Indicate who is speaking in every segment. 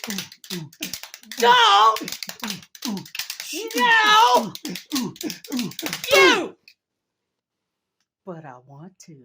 Speaker 1: Don't! No! You! But I want to.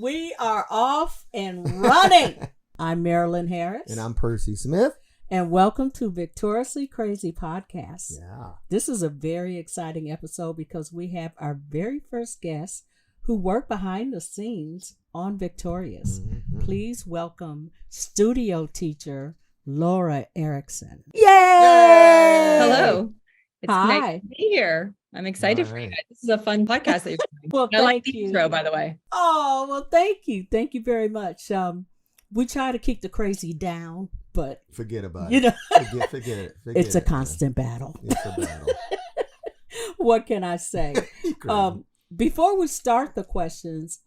Speaker 1: We are off and running. I'm Marilyn Harris.
Speaker 2: And I'm Percy Smith.
Speaker 1: And welcome to Victoriously Crazy Podcast.
Speaker 2: Yeah.
Speaker 1: This is a very exciting episode because we have our very first guest who worked behind the scenes on Victorious.
Speaker 2: Mm-hmm.
Speaker 1: Please welcome studio teacher Laura Erikson.
Speaker 2: Yay!
Speaker 3: Hello. It's
Speaker 1: Hi.
Speaker 3: nice to be here. I'm excited for you guys. This is a fun podcast that you're doing.
Speaker 1: Well,
Speaker 3: I like
Speaker 1: thank
Speaker 3: the
Speaker 1: you.
Speaker 3: intro, by the way.
Speaker 1: Oh, well, thank you. Thank you very much. We try to keep the crazy down, but
Speaker 2: Forget about
Speaker 1: you
Speaker 2: it.
Speaker 1: know,
Speaker 2: Forget it.
Speaker 1: it's a constant battle.
Speaker 2: It's a battle.
Speaker 1: What can I say? Before we start the questions,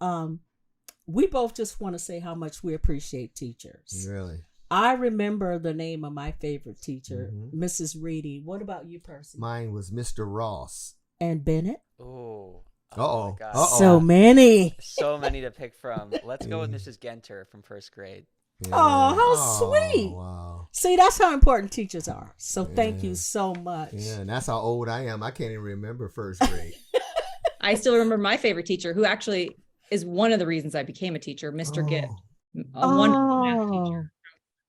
Speaker 1: we both just want to say how much we appreciate teachers.
Speaker 2: Really?
Speaker 1: I remember the name of my favorite teacher, Mrs. Reedy. What about you, Percy?
Speaker 2: Mine was Mr. Ross.
Speaker 1: And Bennett?
Speaker 4: Oh.
Speaker 2: Uh-oh.
Speaker 4: My God.
Speaker 2: Uh-oh.
Speaker 1: So many.
Speaker 4: So many to pick from. Let's go with Mrs. Genter from first grade.
Speaker 2: Yeah.
Speaker 1: Oh, how sweet.
Speaker 2: Wow.
Speaker 1: See, that's how important teachers are. So thank you so much.
Speaker 2: Yeah, and that's how old I am. I can't even remember first grade.
Speaker 3: I still remember my favorite teacher, who actually is one of the reasons I became a teacher, Mr. Gibb, a wonderful math teacher.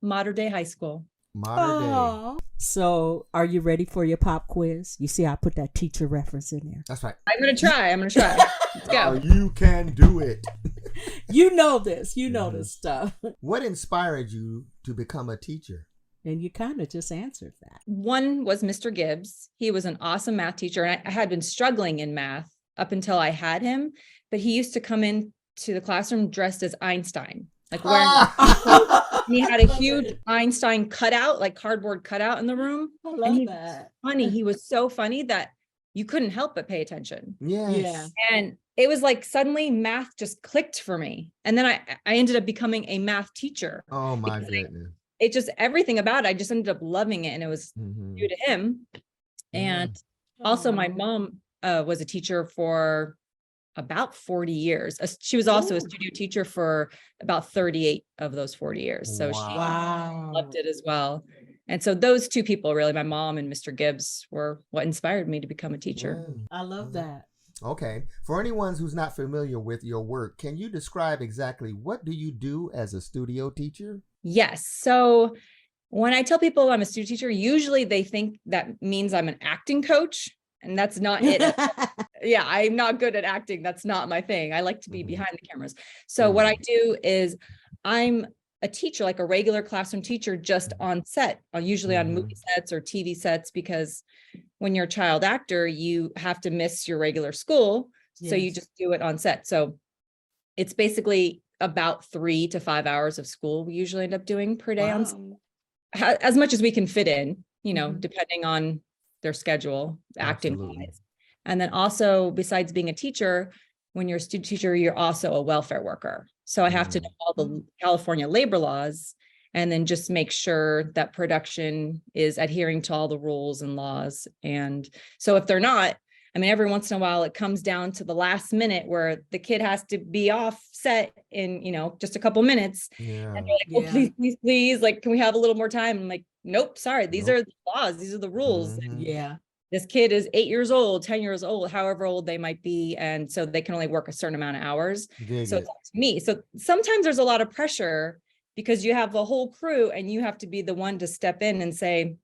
Speaker 3: Modern day high school.
Speaker 2: Modern day.
Speaker 1: So, are you ready for your pop quiz? You see, I put that teacher reference in there.
Speaker 2: That's right.
Speaker 3: I'm going to try. Let's go.
Speaker 2: You can do it.
Speaker 1: You know this. You know this stuff.
Speaker 2: What inspired you to become a teacher?
Speaker 1: And you kind of just answered that.
Speaker 3: One was Mr. Gibbs. He was an awesome math teacher. And I had been struggling in math up until I had him. But he used to come in to the classroom dressed as Einstein. Like wearing he had a huge Einstein cutout, like cardboard cutout in the room.
Speaker 1: I love that.
Speaker 3: Funny. He was so funny that you couldn't help but pay attention.
Speaker 2: Yes.
Speaker 1: Yeah.
Speaker 3: And it was like suddenly math just clicked for me. And then I ended up becoming a math teacher.
Speaker 2: Oh my goodness.
Speaker 3: It just, everything about it, I just ended up loving it. And it was due to him. And also my mom was a teacher for about 40 years. She was also a studio teacher for about 38 of those 40 years. So she loved it as well. And so those two people, really, my mom and Mr. Gibbs, were what inspired me to become a teacher.
Speaker 1: I love that.
Speaker 2: Okay. For anyone who's not familiar with your work, can you describe exactly what do you do as a studio teacher?
Speaker 3: Yes. So when I tell people I'm a studio teacher, usually they think that means I'm an acting coach. And that's not it. Yeah, I'm not good at acting. That's not my thing. I like to be behind the cameras. So what I do is I'm a teacher, like a regular classroom teacher, just on set, usually on movie sets or TV sets, because when you're a child actor, you have to miss your regular school. So you just do it on set. So it's basically about 3 to 5 hours of school we usually end up doing per day on set, as much as we can fit in, you know, depending on their schedule, acting wise. And then also, besides being a teacher, when you're a student teacher, you're also a welfare worker. So I have to know all the California labor laws and then just make sure that production is adhering to all the rules and laws. And so if they're not, I mean, every once in a while, it comes down to the last minute where the kid has to be off set in, you know, just a couple minutes. And they're like, oh, please, like, can we have a little more time? I'm like, nope, sorry. These are the laws. These are the rules.
Speaker 1: Yeah.
Speaker 3: This kid is 8 years old, 10 years old, however old they might be. And so they can only work a certain amount of hours. So it's up to me. So sometimes there's a lot of pressure because you have the whole crew and you have to be the one to step in and say,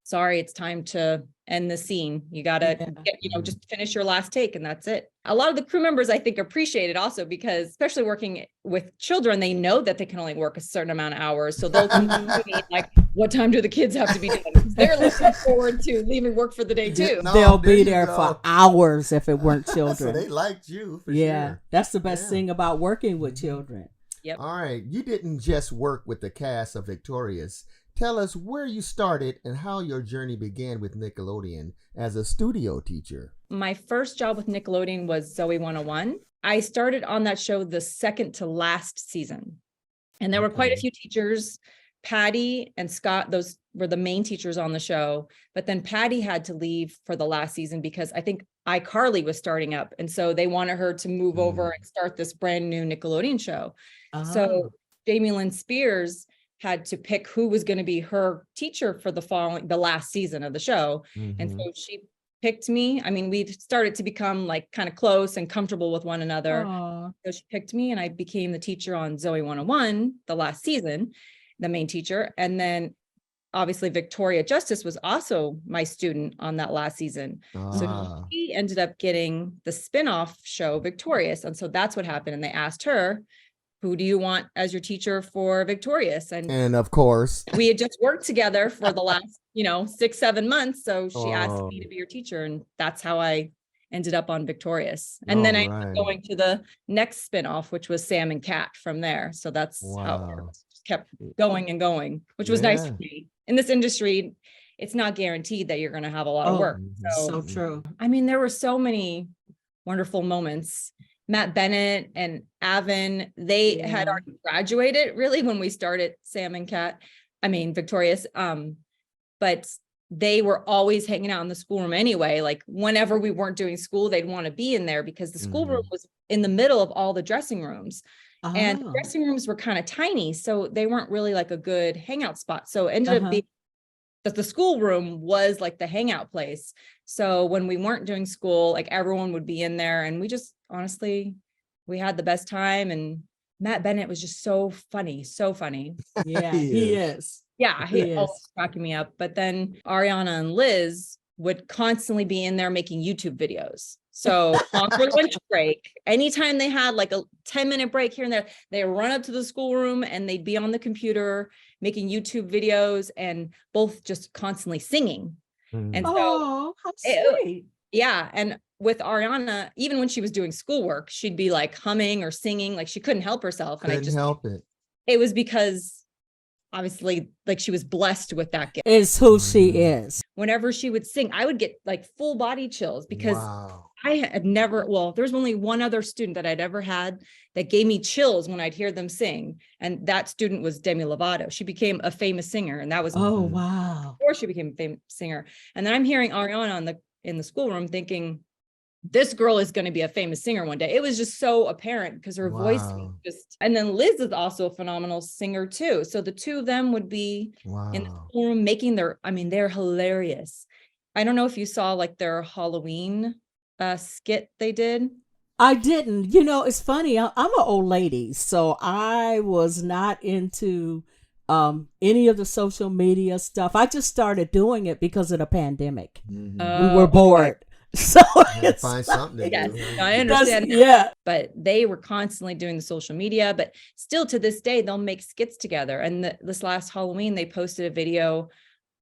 Speaker 3: sorry, it's time to end the scene. You got to get, you know, just finish your last take and that's it. A lot of the crew members, I think, appreciate it also because especially working with children, they know that they can only work a certain amount of hours. So they'll come to me like, what time do the kids have to be done? They're looking forward to leaving work for the day too.
Speaker 1: They'll be there for hours if it weren't children.
Speaker 2: So they liked you for sure.
Speaker 1: That's the best thing about working with children.
Speaker 3: Yep.
Speaker 2: All right. You didn't just work with the cast of Victorious. Tell us where you started and how your journey began with Nickelodeon as a studio teacher.
Speaker 3: My first job with Nickelodeon was Zoe 101. I started on that show the second to last season. And there were quite a few teachers. Patty and Scott, those were the main teachers on the show. But then Patty had to leave for the last season because I think iCarly was starting up. And so they wanted her to move over and start this brand new Nickelodeon show. So Jamie Lynn Spears had to pick who was going to be her teacher for the last season of the show. And so she picked me. I mean, we've started to become like kind of close and comfortable with one another.
Speaker 1: Aw.
Speaker 3: So she picked me and I became the teacher on Zoe 101, the last season, the main teacher. And then obviously Victoria Justice was also my student on that last season. So she ended up getting the spinoff show Victorious. And so that's what happened. And they asked her, who do you want as your teacher for Victorious?
Speaker 2: And of course,
Speaker 3: we had just worked together for the last, 6-7 months. So she asked me to be your teacher. And that's how I ended up on Victorious. And then I ended up going to the next spinoff, which was Sam and Cat from there. So that's how it worked. Just kept going and going, which was nice for me. In this industry, it's not guaranteed that you're going to have a lot of work.
Speaker 1: So true.
Speaker 3: I mean, there were so many wonderful moments. Matt Bennett and Avon, they had already graduated really when we started Sam and Cat. I mean, Victorious. But they were always hanging out in the schoolroom anyway. Like whenever we weren't doing school, they'd want to be in there because the schoolroom was in the middle of all the dressing rooms. And the dressing rooms were kind of tiny. So they weren't really like a good hangout spot. So it ended up being that the schoolroom was like the hangout place. So when we weren't doing school, like everyone would be in there and we just honestly, we had the best time. And Matt Bennett was just so funny, so funny.
Speaker 1: Yeah, he is.
Speaker 3: Yeah, he always cracking me up. But then Ariana and Liz would constantly be in there making YouTube videos. So on their lunch break, anytime they had like a 10-minute break here and there, they run up to the schoolroom and they'd be on the computer making YouTube videos and both just constantly singing. And so,
Speaker 1: how sweet.
Speaker 3: And with Ariana, even when she was doing schoolwork, she'd be like humming or singing, like she couldn't help herself. And
Speaker 2: couldn't help it.
Speaker 3: It was because obviously like she was blessed with that gift.
Speaker 1: Is who she is.
Speaker 3: Whenever she would sing, I would get like full body chills because I had never, there was only one other student that I'd ever had that gave me chills when I'd hear them sing. And that student was Demi Lovato. She became a famous singer. And that was before she became a famous singer. And then I'm hearing Ariana in the schoolroom thinking, this girl is going to be a famous singer one day. It was just so apparent because her voice was just, and then Liz is also a phenomenal singer too. So the two of them would be in the schoolroom making they're hilarious. I don't know if you saw like their Halloween skit they did.
Speaker 1: I didn't. It's funny. I'm an old lady, so I was not into any of the social media stuff. I just started doing it because of the pandemic. We were bored. So
Speaker 2: it's find something to do.
Speaker 3: I understand. But they were constantly doing the social media, but still to this day, they'll make skits together. And this last Halloween, they posted a video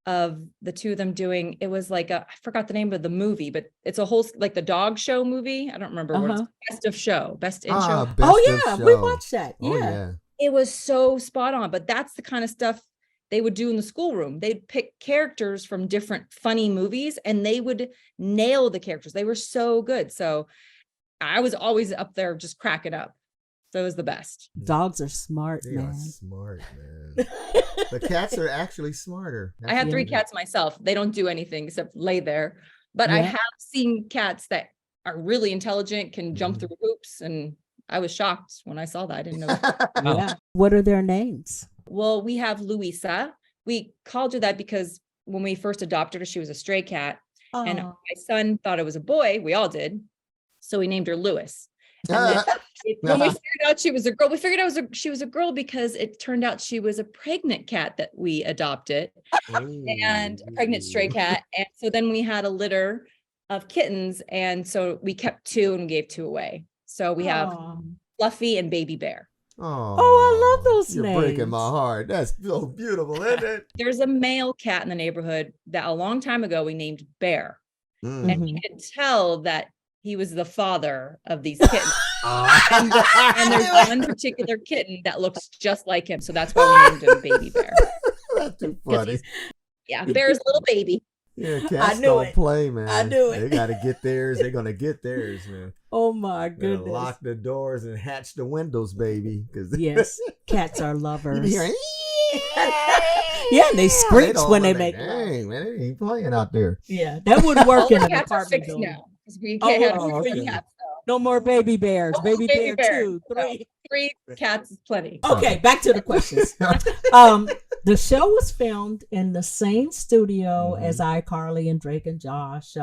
Speaker 3: of the two of them doing, it was like I forgot the name of the movie, but it's a whole, like the dog show movie. I don't remember what it's Best in Show.
Speaker 1: We watched that.
Speaker 3: It was so spot on, but that's the kind of stuff they would do in the schoolroom. They'd pick characters from different funny movies and they would nail the characters. They were so good. So I was always up there just cracking up. So it was the best.
Speaker 1: Dogs are smart,
Speaker 2: They
Speaker 1: man.
Speaker 2: are smart, man. The cats are actually smarter.
Speaker 3: I had 3 cats myself. They don't do anything except lay there. But I have seen cats that are really intelligent, can jump through hoops. And I was shocked when I saw that. I didn't know that.
Speaker 1: What are their names?
Speaker 3: Well, we have Louisa. We called her that because when we first adopted her, she was a stray cat. And my son thought it was a boy. We all did. So we named her Lewis. And then when we figured out she was a girl, we figured out she was a girl because it turned out she was a pregnant cat that we adopted and a pregnant stray cat. And so then we had a litter of kittens. And so we kept 2 and gave 2 away. So we have Fluffy and Baby Bear.
Speaker 2: Oh,
Speaker 1: I love those
Speaker 2: You're
Speaker 1: names.
Speaker 2: breaking my heart. That's so beautiful, isn't it?
Speaker 3: There's a male cat in the neighborhood that a long time ago we named Bear. And we could tell that he was the father of these kittens. And there's one particular kitten that looks just like him. So that's why we named him Baby Bear.
Speaker 2: That's too funny.
Speaker 3: Bear's little baby.
Speaker 2: Yeah, cats don't play, man.
Speaker 1: I knew it.
Speaker 2: They got to get theirs. They're going to get theirs, man.
Speaker 1: Oh, my goodness.
Speaker 2: Lock the doors and hatch the windows, baby.
Speaker 1: Yes, cats are lovers.
Speaker 2: You be hearing,
Speaker 1: and they screech when they make
Speaker 2: dang, man, they ain't playing out there.
Speaker 1: Yeah, that wouldn't work in an
Speaker 3: cats are
Speaker 1: apartment
Speaker 3: fixed
Speaker 1: building.
Speaker 3: now. We can't have
Speaker 2: okay.
Speaker 3: cats though.
Speaker 1: No more baby bears.
Speaker 3: No more
Speaker 1: Baby
Speaker 3: baby
Speaker 1: bear
Speaker 3: bears.
Speaker 1: 2, 3.
Speaker 3: 3 cats is plenty.
Speaker 1: Okay, back to the questions. The show was filmed in the same studio as iCarly and Drake and Josh.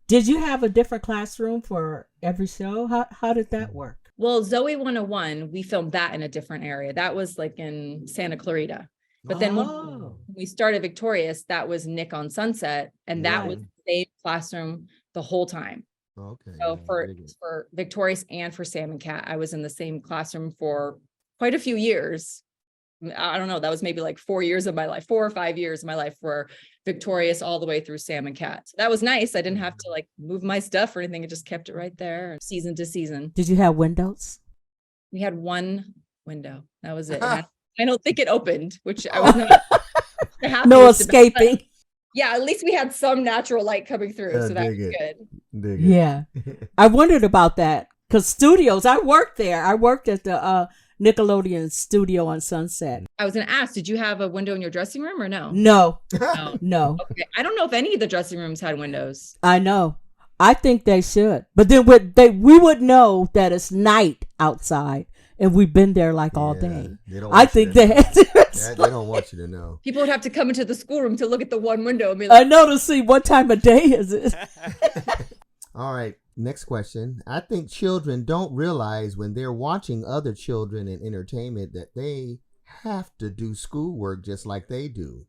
Speaker 1: Did you have a different classroom for every show? How did that work?
Speaker 3: Well, Zoe 101, we filmed that in a different area. That was like in Santa Clarita. But then when we started Victorious, that was Nick on Sunset, and that was the same classroom the whole time.
Speaker 2: Okay.
Speaker 3: So for Victorious and for Sam and Cat, I was in the same classroom for quite a few years. I don't know, that was maybe like 4 years of my life, 4 or 5 years of my life for Victorious all the way through Sam and Cat. So that was nice. I didn't have to like move my stuff or anything. It just kept it right there season to season.
Speaker 1: Did you have windows?
Speaker 3: We had one window. That was it. I don't think it opened, which I was not happy
Speaker 1: No
Speaker 3: with
Speaker 1: escaping.
Speaker 3: yeah, at least we had some natural light coming through. So that was good.
Speaker 1: Yeah. I wondered about that because studios, I worked there. I worked at the Nickelodeon studio on Sunset.
Speaker 3: I was going to ask, did you have a window in your dressing room or no?
Speaker 1: No.
Speaker 3: No.
Speaker 1: No.
Speaker 3: Okay. I don't know if any of the dressing rooms had windows.
Speaker 1: I know. I think they should. But then we would know that it's night outside and we've been there like all day. I think they had to.
Speaker 2: They don't want you to know.
Speaker 3: People would have to come into the schoolroom to look at the one window and be like,
Speaker 1: I know, to see what time of day is it.
Speaker 2: All right. Next question. I think children don't realize when they're watching other children in entertainment that they have to do schoolwork just like they do.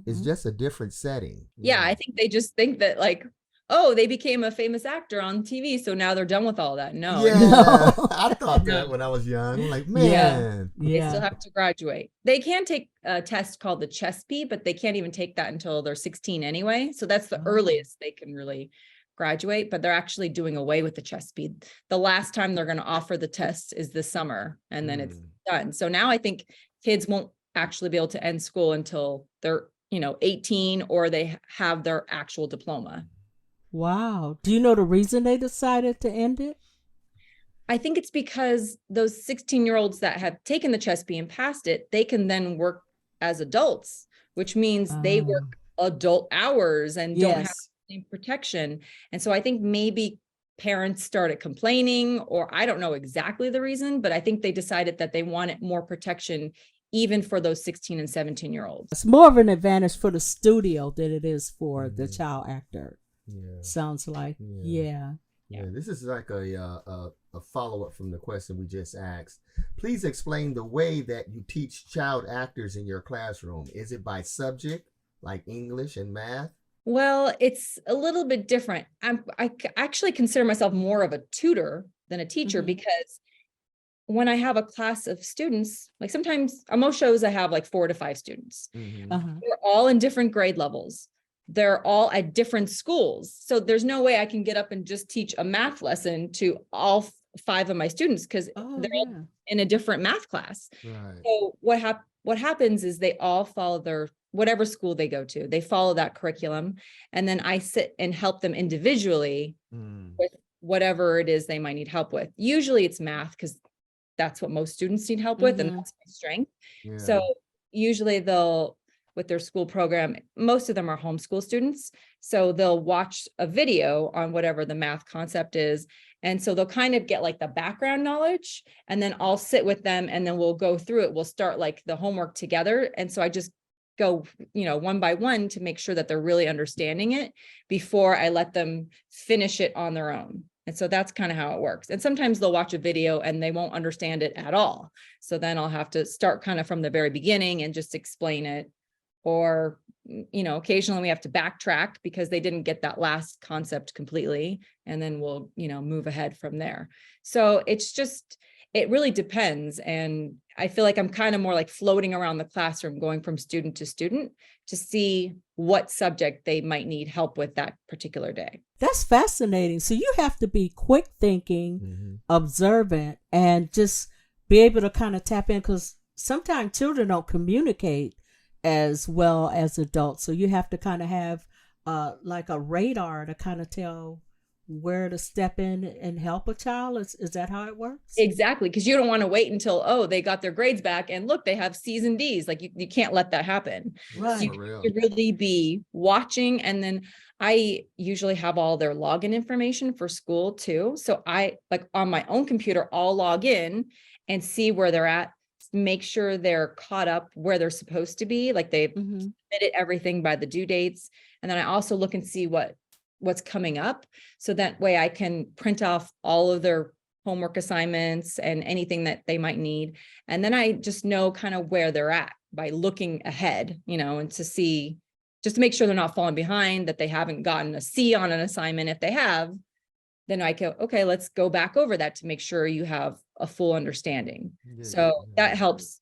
Speaker 2: It's just a different setting.
Speaker 3: Yeah, I think they just think that like, oh, they became a famous actor on TV, so now they're done with all that. No.
Speaker 2: Yeah, I thought that when I was young. I'm like, man.
Speaker 3: They still have to graduate. They can take a test called the CHESP, but they can't even take that until they're 16 anyway. So that's the earliest they can really graduate, but they're actually doing away with the CHESP. The last time they're going to offer the test is this summer, and then it's done. So now I think kids won't actually be able to end school until they're, 18 or they have their actual diploma.
Speaker 1: Wow. Do you know the reason they decided to end it?
Speaker 3: I think it's because those 16-year-olds that have taken the CHESP and passed it, they can then work as adults, which means they work adult hours and don't have protection. And so I think maybe parents started complaining, or I don't know exactly the reason, but I think they decided that they wanted more protection even for those 16 and 17-year-olds.
Speaker 1: It's more of an advantage for the studio than it is for the child actor. Sounds like. Yeah.
Speaker 2: This is like a follow-up from the question we just asked. Please explain the way that you teach child actors in your classroom. Is it by subject, like English and math?
Speaker 3: Well, it's a little bit different. I actually consider myself more of a tutor than a teacher because when I have a class of students, like sometimes on most shows I have like 4 to 5 students. They're all in different grade levels. They're all at different schools. So there's no way I can get up and just teach a math lesson to all 5 of my students because they're all in a different math class.
Speaker 2: Right.
Speaker 3: So what happens is they all follow their whatever school they go to, they follow that curriculum. And then I sit and help them individually with whatever it is they might need help with. Usually it's math because that's what most students need help with and that's my strength. So usually with their school program, most of them are homeschool students. So they'll watch a video on whatever the math concept is. And so they'll kind of get like the background knowledge, and then I'll sit with them and then we'll go through it. We'll start like the homework together. And so I just go, one by one to make sure that they're really understanding it before I let them finish it on their own. And so that's kind of how it works. And sometimes they'll watch a video and they won't understand it at all. So then I'll have to start kind of from the very beginning and just explain it. Or, occasionally we have to backtrack because they didn't get that last concept completely. And then we'll, move ahead from there. So it really depends. And I feel like I'm kind of more like floating around the classroom, going from student to student to see what subject they might need help with that particular day.
Speaker 1: That's fascinating. So you have to be quick thinking, observant, and just be able to kind of tap in, because sometimes children don't communicate as well as adults. So you have to kind of have like a radar to kind of tell where to step in and help a child? Is that how it works?
Speaker 3: Exactly. Because you don't want to wait until, oh, they got their grades back and look, they have C's and D's. Like you can't let that happen.
Speaker 1: Right.
Speaker 3: So you
Speaker 2: For real.
Speaker 3: have to really be watching. And then I usually have all their login information for school too. So I, like on my own computer, I'll log in and see where they're at, make sure they're caught up where they're supposed to be. Like they've
Speaker 1: Mhm.
Speaker 3: submitted everything by the due dates. And then I also look and see what's coming up. So that way I can print off all of their homework assignments and anything that they might need. And then I just know kind of where they're at by looking ahead, and to see, just to make sure they're not falling behind, that they haven't gotten a C on an assignment. If they have, then I go, okay, let's go back over that to make sure you have a full understanding.
Speaker 2: Yeah,
Speaker 3: So
Speaker 2: yeah.
Speaker 3: that helps,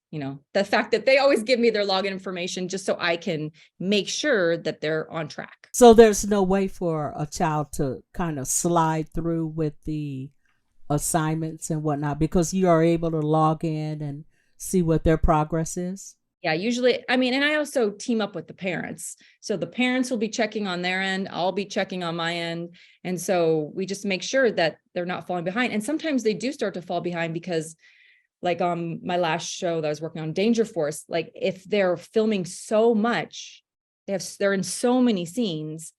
Speaker 3: the fact that they always give me their login information just so I can make sure that they're on track.
Speaker 1: So there's no way for a child to kind of slide through with the assignments and whatnot because you are able to log in and see what their progress is.
Speaker 3: Yeah, usually, and I also team up with the parents. So the parents will be checking on their end. I'll be checking on my end. And so we just make sure that they're not falling behind. And sometimes they do start to fall behind because, like on my last show that I was working on, Danger Force, like if they're filming so much, they're in so many scenes,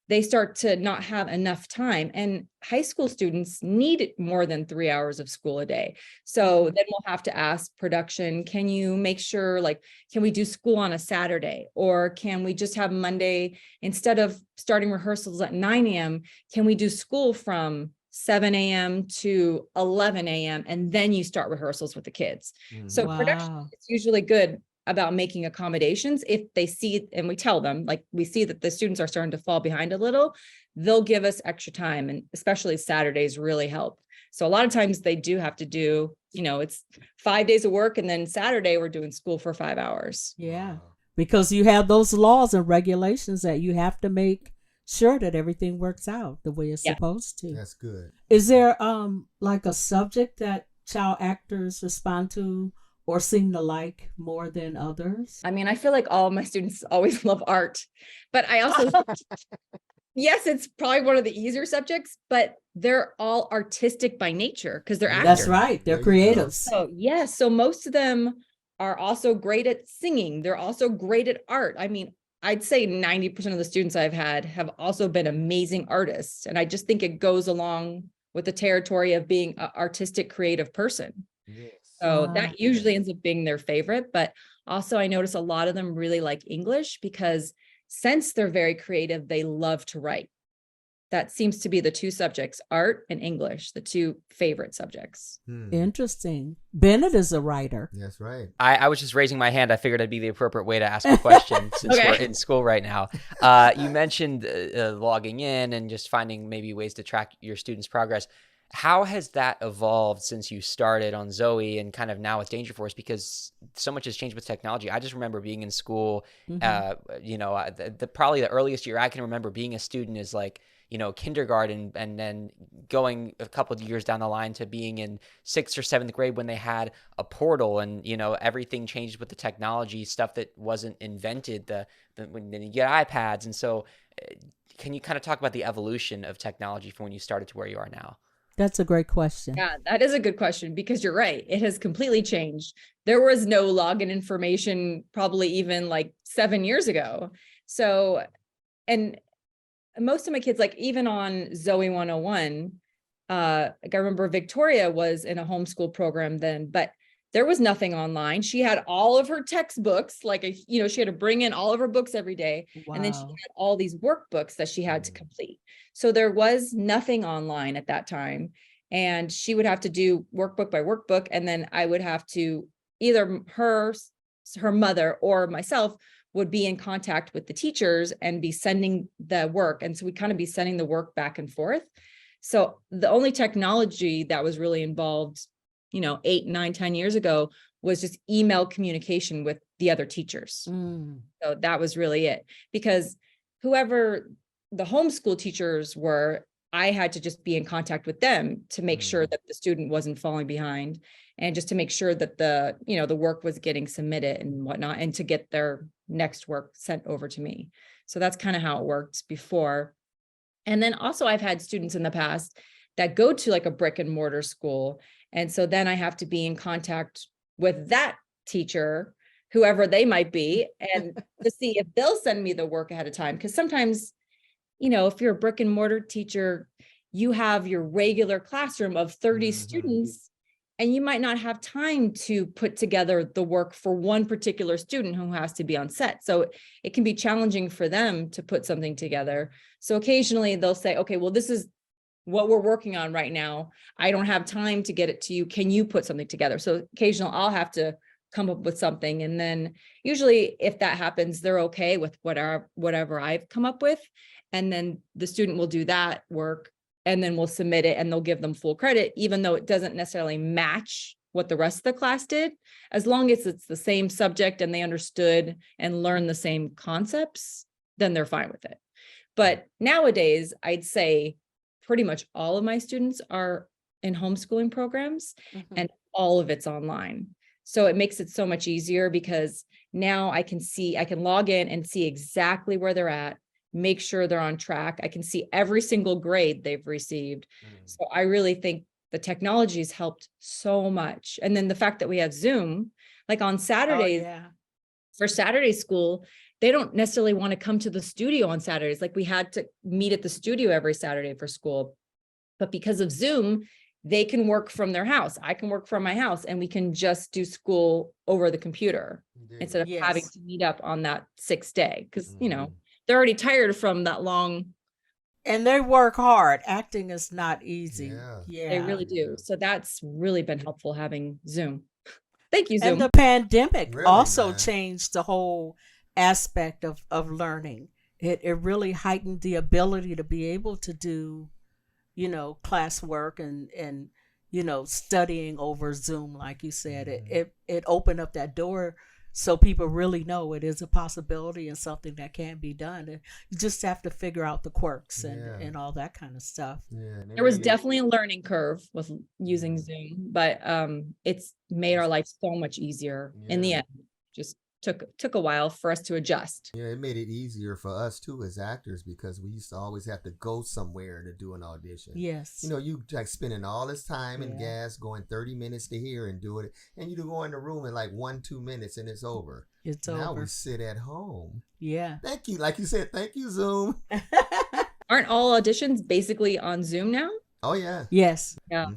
Speaker 3: they start to not have enough time. And high school students need more than 3 hours of school a day. So then we'll have to ask production, can you make sure, like, can we do school on a Saturday? Or can we just have Monday, instead of starting rehearsals at 9 a.m., can we do school from 7 a.m. to 11 a.m. and then you start rehearsals with the kids. So production
Speaker 1: Wow.
Speaker 3: is usually good about making accommodations. If they see, and we tell them, like, we see that the students are starting to fall behind a little, they'll give us extra time. And especially Saturdays really help. So a lot of times they do have to do, it's 5 days of work and then Saturday we're doing school for 5 hours.
Speaker 1: Yeah.
Speaker 2: Wow.
Speaker 1: Because you have those laws and regulations that you have to make sure that everything works out the way it's
Speaker 3: Yeah.
Speaker 1: supposed to.
Speaker 2: That's good.
Speaker 1: Is there like a subject that child actors respond to or seem to like more than others?
Speaker 3: I feel like all of my students always love art, but I also, yes, it's probably one of the easier subjects, but they're all artistic by nature because they're actors.
Speaker 1: That's right. They're
Speaker 2: There you go.
Speaker 1: creatives.
Speaker 3: So yes, so most of them are also great at singing. They're also great at art. I'd say 90% of the students I've had have also been amazing artists. And I just think it goes along with the territory of being an artistic, creative person.
Speaker 2: Yes.
Speaker 3: So
Speaker 1: Wow.
Speaker 3: that usually ends up being their favorite. But also I notice a lot of them really like English because since they're very creative, they love to write. That seems to be the two subjects, art and English, the two favorite subjects.
Speaker 1: Interesting. Bennett is a writer.
Speaker 2: That's right.
Speaker 4: I was just raising my hand. I figured it'd be the appropriate way to ask a question since
Speaker 3: Okay.
Speaker 4: we're in school right now. You mentioned logging in and just finding maybe ways to track your students' progress. How has that evolved since you started on Zoe and kind of now with Danger Force? Because so much has changed with technology. I just remember being in school, probably the earliest year I can remember being a student is like, kindergarten, and then going a couple of years down the line to being in 6th or 7th grade when they had a portal and, everything changed with the technology, stuff that wasn't invented, when you get iPads. And so can you kind of talk about the evolution of technology from when you started to where you are now?
Speaker 1: That's a great question.
Speaker 3: Yeah, that is a good question because you're right. It has completely changed. There was no login information probably even like 7 years ago. So, and most of my kids, like even on Zoe 101, like I remember Victoria was in a homeschool program then, but there was nothing online. She had all of her textbooks, she had to bring in all of her books every day.
Speaker 1: Wow.
Speaker 3: And then she had all these workbooks that she had to complete. So there was nothing online at that time. And she would have to do workbook by workbook. And then I would have to either her mother or myself would be in contact with the teachers and be sending the work. And so we'd kind of be sending the work back and forth. So the only technology that was really involved, 8, 9, 10 years ago was just email communication with the other teachers. So that was really it, because whoever the homeschool teachers were, I had to just be in contact with them to make sure that the student wasn't falling behind and just to make sure that the work was getting submitted and whatnot, and to get their next work sent over to me. So that's kind of how it worked before. And then also I've had students in the past that go to like a brick and mortar school. And so then I have to be in contact with that teacher, whoever they might be, and to see if they'll send me the work ahead of time. Because sometimes, if you're a brick and mortar teacher, you have your regular classroom of 30 students, and you might not have time to put together the work for one particular student who has to be on set. So it can be challenging for them to put something together. So occasionally they'll say, okay, well, this is what we're working on right now. I don't have time to get it to you. Can you put something together? So occasionally I'll have to come up with something. And then usually if that happens, they're okay with whatever I've come up with. And then the student will do that work, and then we'll submit it, and they'll give them full credit, even though it doesn't necessarily match what the rest of the class did. As long as it's the same subject and they understood and learned the same concepts, then they're fine with it. But nowadays, I'd say pretty much all of my students are in homeschooling programs, and all of it's online. So it makes it so much easier, because now I can log in and see exactly where they're at, make sure they're on track. I can see every single grade they've received. So I really think the technology has helped so much. And then the fact that we have Zoom, like on Saturdays, for Saturday school, they don't necessarily want to come to the studio on Saturdays. Like we had to meet at the studio every Saturday for school. But because of Zoom, they can work from their house. I can work from my house, and we can just do school over the computer instead of having to meet up on that 6th day. Because, they're already tired from that long.
Speaker 1: And they work hard. Acting is not easy. Yeah.
Speaker 3: They really do. So that's really been helpful, having Zoom. Thank you, Zoom.
Speaker 1: And the pandemic also changed the whole aspect of learning. It really heightened the ability to be able to do, classwork and studying over Zoom, like you said. It opened up that door, so people really know it is a possibility and something that can be done. You just have to figure out the quirks and all that kind of stuff.
Speaker 3: There was definitely a learning curve with using Zoom, but it's made our life so much easier in the end. Just took a while for us to adjust.
Speaker 2: Yeah, it made it easier for us too as actors, because we used to always have to go somewhere to do an audition.
Speaker 1: Yes.
Speaker 2: You like spending all this time and gas going 30 minutes to here and do it, and you go in the room in like 1-2 minutes and it's over. Now we sit at home.
Speaker 1: Yeah.
Speaker 2: Thank you. Like you said, thank you, Zoom.
Speaker 3: Aren't all auditions basically on Zoom now?
Speaker 2: Oh yeah.
Speaker 1: Yes.
Speaker 3: Yeah.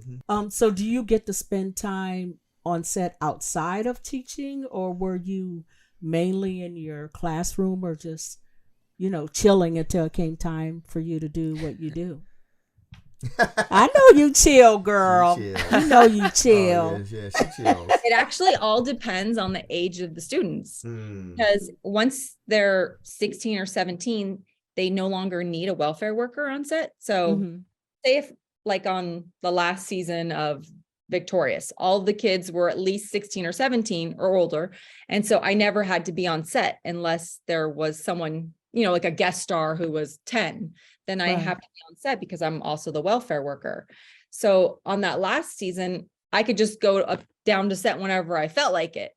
Speaker 1: So do you get to spend time on set outside of teaching, or were you mainly in your classroom, or just, chilling until it came time for you to do what you do? I know you chill, girl. You chill.
Speaker 2: Oh, yeah, she chills.
Speaker 3: It actually all depends on the age of the students, because once they're 16 or 17, they no longer need a welfare worker on set. So say if, like on the last season of Victorious, all the kids were at least 16 or 17 or older. And so I never had to be on set unless there was someone, like a guest star who was 10, then I have to be on set because I'm also the welfare worker. So on that last season, I could just go up down to set whenever I felt like it.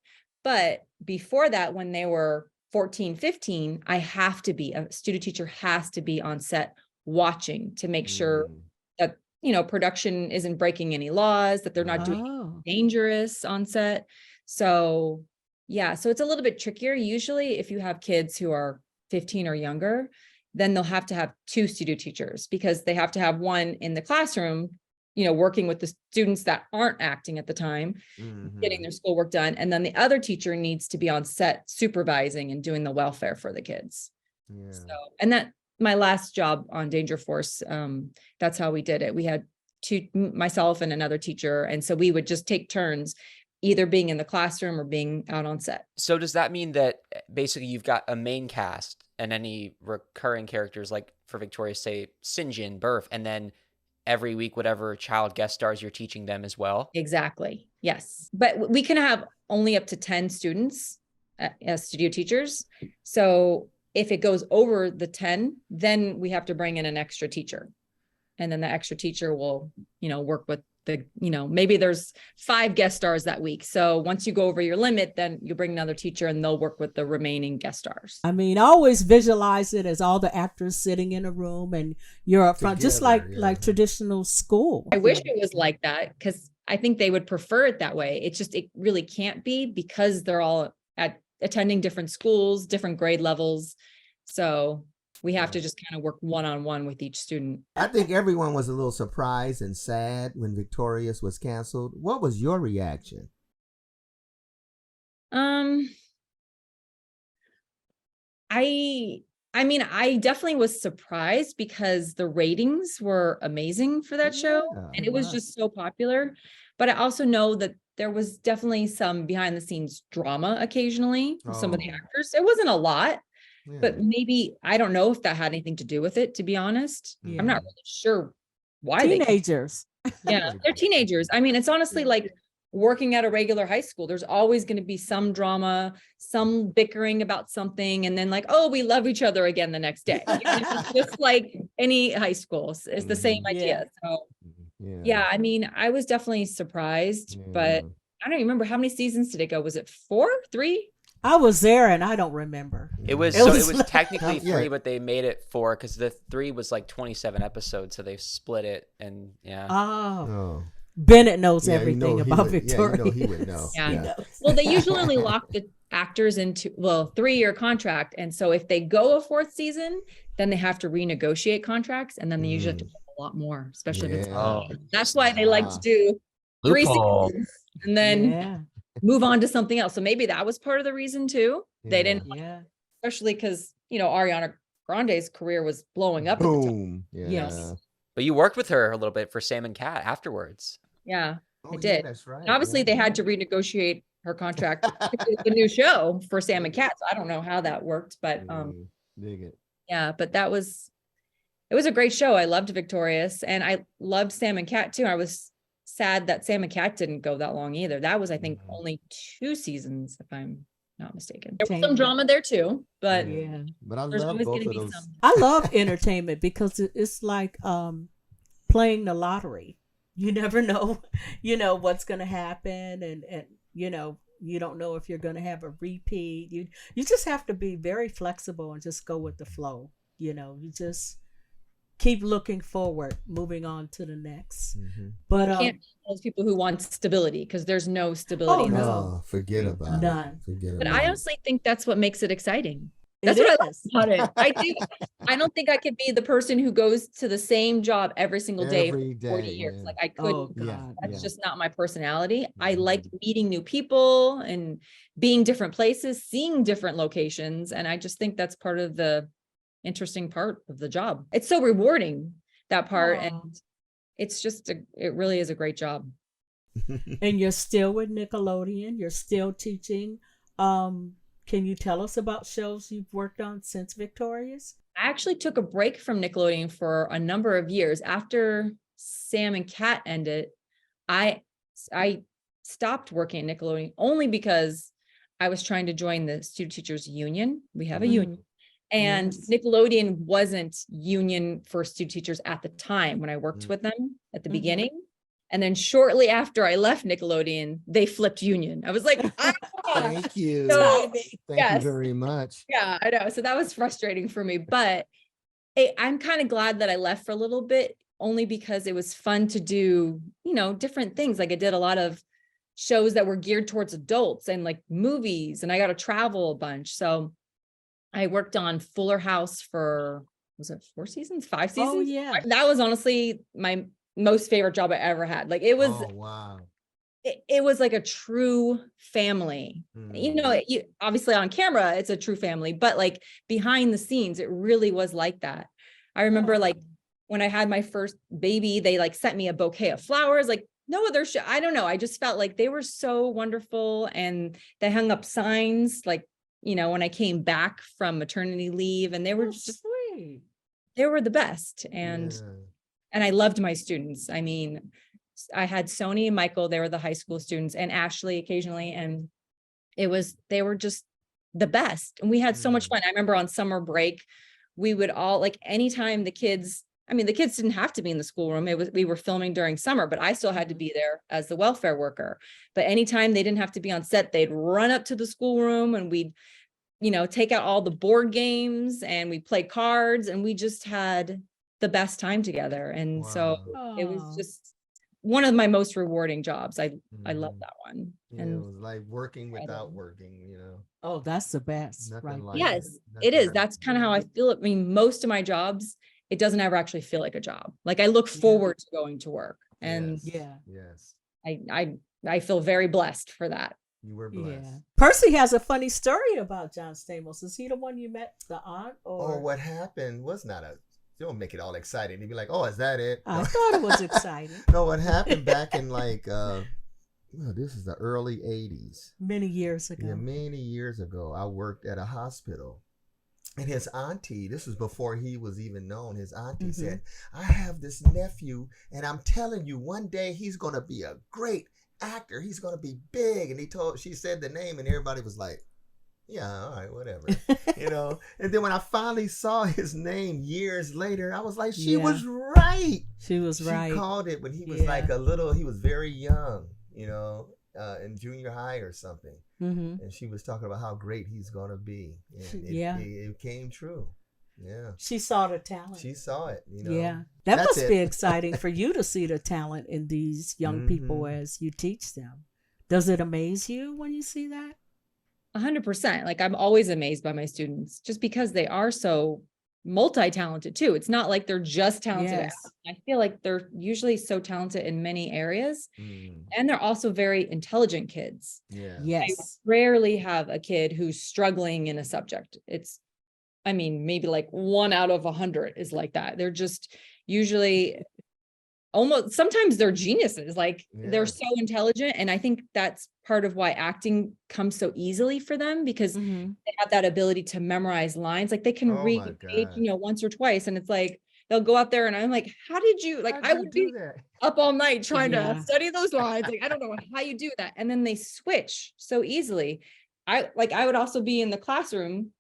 Speaker 3: But before that, when they were 14, 15, a student teacher has to be on set watching to make sure that production isn't breaking any laws, that they're not doing anything dangerous on set. So so it's a little bit trickier. Usually if you have kids who are 15 or younger, then they'll have to have 2 studio teachers, because they have to have one in the classroom, working with the students that aren't acting at the time, getting their schoolwork done. And then the other teacher needs to be on set supervising and doing the welfare for the kids. So, and that, my last job on Danger Force, that's how we did it. We had myself and another teacher. And so we would just take turns either being in the classroom or being out on set.
Speaker 4: So does that mean that basically you've got a main cast and any recurring characters, like for Victoria, say Sinjin, Burf, and then every week, whatever child guest stars you're teaching them as well?
Speaker 3: Exactly. Yes. But we can have only up to 10 students as studio teachers. So if it goes over the 10, then we have to bring in an extra teacher. And then the extra teacher will, work with maybe there's 5 guest stars that week. So once you go over your limit, then you bring another teacher and they'll work with the remaining guest stars.
Speaker 1: I mean, I always visualize it as all the actors sitting in a room and you're up front, just like traditional school.
Speaker 3: I wish it was like that, because I think they would prefer it that way. It really can't be, because they're all attending different schools, different grade levels. So we have to just kind of work one-on-one with each student.
Speaker 2: I think everyone was a little surprised and sad when Victorious was canceled. What was your reaction?
Speaker 3: I mean, I definitely was surprised, because the ratings were amazing for that show, and it was just so popular. But I also know that there was definitely some behind the scenes drama occasionally with some of the actors. It wasn't a lot. Yeah. But maybe, I don't know if that had anything to do with it, to be honest. Yeah. I'm not really sure why.
Speaker 1: Teenagers.
Speaker 3: They're teenagers. I mean, it's honestly like working at a regular high school. There's always going to be some drama, some bickering about something, and then like, oh, we love each other again the next day. It's just like any high school. It's the same idea. So yeah, I mean, I was definitely surprised, but I don't remember, how many seasons did it go? Was it 4, 3?
Speaker 1: I was there and I don't remember.
Speaker 4: It was technically 3, but they made it 4 because the 3 was like 27 episodes, so they split it. And
Speaker 1: Bennett knows everything about Victoria.
Speaker 2: He would know.
Speaker 3: Yeah. Well, they usually only lock the actors into 3-year contract, and so if they go a 4th season, then they have to renegotiate contracts, and then they usually have to pay a lot more, especially if it's that's why they like to do 3 seasons and then move on to something else. So maybe that was part of the reason too. They didn't, especially because Ariana Grande's career was blowing up.
Speaker 2: Boom.
Speaker 3: Yes.
Speaker 4: But you worked with her a little bit for Sam and Cat afterwards.
Speaker 3: Yeah, I did.
Speaker 2: That's right.
Speaker 3: And obviously, they had to renegotiate her contract with the new show for Sam and Cat. So I don't know how that worked, but
Speaker 2: dig it.
Speaker 3: Yeah, but it was a great show. I loved Victorious, and I loved Sam and Cat too. I was sad that Sam and Cat didn't go that long either. That was, I think, only 2 seasons, if I'm not mistaken. There was some drama there too, but
Speaker 2: but I love both of those.
Speaker 1: I love entertainment because it's like playing the lottery. You never know, what's going to happen, and you don't know if you're going to have a repeat. You just have to be very flexible and just go with the flow. You just keep looking forward, moving on to the next. But
Speaker 3: you can't those people who want stability, because there's no stability.
Speaker 2: Forget about
Speaker 1: none.
Speaker 3: But I honestly think that's what makes it exciting. That's what I love about it. I don't think I could be the person who goes to the same job every single day for 40 years. Like I couldn't. That's just not my personality. I like meeting new people and being different places, seeing different locations. And I just think that's part of the interesting part of the job. It's so rewarding, that part. And it's just, it really is a great job.
Speaker 1: And you're still with Nickelodeon. You're still teaching. Can you tell us about shows you've worked on since Victorious?
Speaker 3: I actually took a break from Nickelodeon for a number of years. After Sam and Cat ended, I stopped working at Nickelodeon only because I was trying to join the Student Teachers Union. We have a union. And Nickelodeon wasn't union for student teachers at the time when I worked with them at the beginning. And then shortly after I left Nickelodeon, they flipped union. I was like,
Speaker 2: thank you. Thank you very much.
Speaker 3: Yeah, I know. So that was frustrating for me, but I'm kind of glad that I left for a little bit, only because it was fun to do, different things. Like I did a lot of shows that were geared towards adults and like movies, and I got to travel a bunch. So I worked on Fuller House for, was it 4 seasons, 5 seasons?
Speaker 1: Oh yeah.
Speaker 3: That was honestly my most favorite job I ever had. Like it was, it was like a true family. Obviously on camera, it's a true family, but like behind the scenes, it really was like that. I remember like when I had my first baby, they like sent me a bouquet of flowers, like no other show. I don't know. I just felt like they were so wonderful, and they hung up signs like, when I came back from maternity leave, and they were just
Speaker 1: sweet.
Speaker 3: They were the best. And I loved my students. I mean, I had Sony and Michael, they were the high school students, and Ashley occasionally. And they were just the best. And we had so much fun. I remember on summer break, we would all, like, anytime the kids I mean, the kids didn't have to be in the schoolroom. We were filming during summer, but I still had to be there as the welfare worker. But anytime they didn't have to be on set, they'd run up to the schoolroom and we'd, take out all the board games and we play cards, and we just had the best time together. And so it was
Speaker 1: Oh.
Speaker 3: just one of my most rewarding jobs. I love that one.
Speaker 2: Yeah,
Speaker 3: And
Speaker 2: it was like working without working.
Speaker 1: Oh, that's the best.
Speaker 2: Nothing
Speaker 1: Right.
Speaker 2: like
Speaker 1: there.
Speaker 3: yes,
Speaker 2: Nothing
Speaker 3: it is.
Speaker 2: like
Speaker 3: That's kind of how I feel. I mean, most of my jobs, it doesn't ever actually feel like a job. Like I look forward to going to work, and
Speaker 1: Yeah.
Speaker 2: Yes.
Speaker 3: I feel very blessed for that.
Speaker 2: You were blessed.
Speaker 1: Yeah. Percy has a funny story about John Stamos. Is he the one you met, the aunt? Or
Speaker 2: What happened was not a. Don't make it all exciting. You'd be like, "Oh, is that it?"
Speaker 1: I thought it was exciting.
Speaker 2: No, what happened back in like, this is the early '80s.
Speaker 1: Many years ago.
Speaker 2: Yeah, many years ago, I worked at a hospital, and his auntie. This was before he was even known. His auntie said, "I have this nephew, and I'm telling you, one day he's gonna be a great actor. He's gonna be big." And she said the name, and everybody was like, "Yeah, all right, whatever." And then when I finally saw his name years later, I was like, she was right.
Speaker 1: She was right.
Speaker 2: She called it when he was like he was very young, in junior high or something. And she was talking about how great he's going to be. And it came true. Yeah.
Speaker 1: She saw the talent.
Speaker 2: She saw it,
Speaker 1: Yeah. That must be exciting for you to see the talent in these young people as you teach them. Does it amaze you when you see that?
Speaker 3: 100%. Like I'm always amazed by my students just because they are so multi-talented too. It's not like they're just talented.
Speaker 1: Yes.
Speaker 3: I feel like they're usually so talented in many areas, and they're also very intelligent kids.
Speaker 2: Yeah.
Speaker 1: Yes.
Speaker 3: I rarely have a kid who's struggling in a subject. Maybe like 1 out of 100 is like that. They're just usually sometimes they're geniuses. Like they're so intelligent. And I think that's part of why acting comes so easily for them, because they have that ability to memorize lines. Like they can read a page, once or twice. And it's like, they'll go out there and I'm like, how did you, like, I would be up all night trying to study those lines. Like, I don't know how you do that. And then they switch so easily. I would also be in the classroom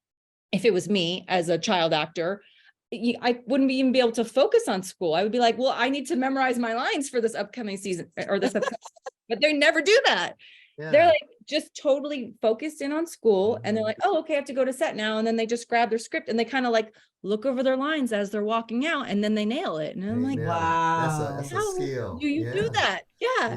Speaker 3: if it was me as a child actor. I wouldn't even be able to focus on school. I would be like, well, I need to memorize my lines for this upcoming season or this upcoming, but they never do that. Yeah. They're like just totally focused in on school. And they're like, oh, okay, I have to go to set now. And then they just grab their script and they kind of like look over their lines as they're walking out, and then they nail it. And I'm like,
Speaker 1: wow,
Speaker 2: that's a skill.
Speaker 3: Do you do that? Yeah.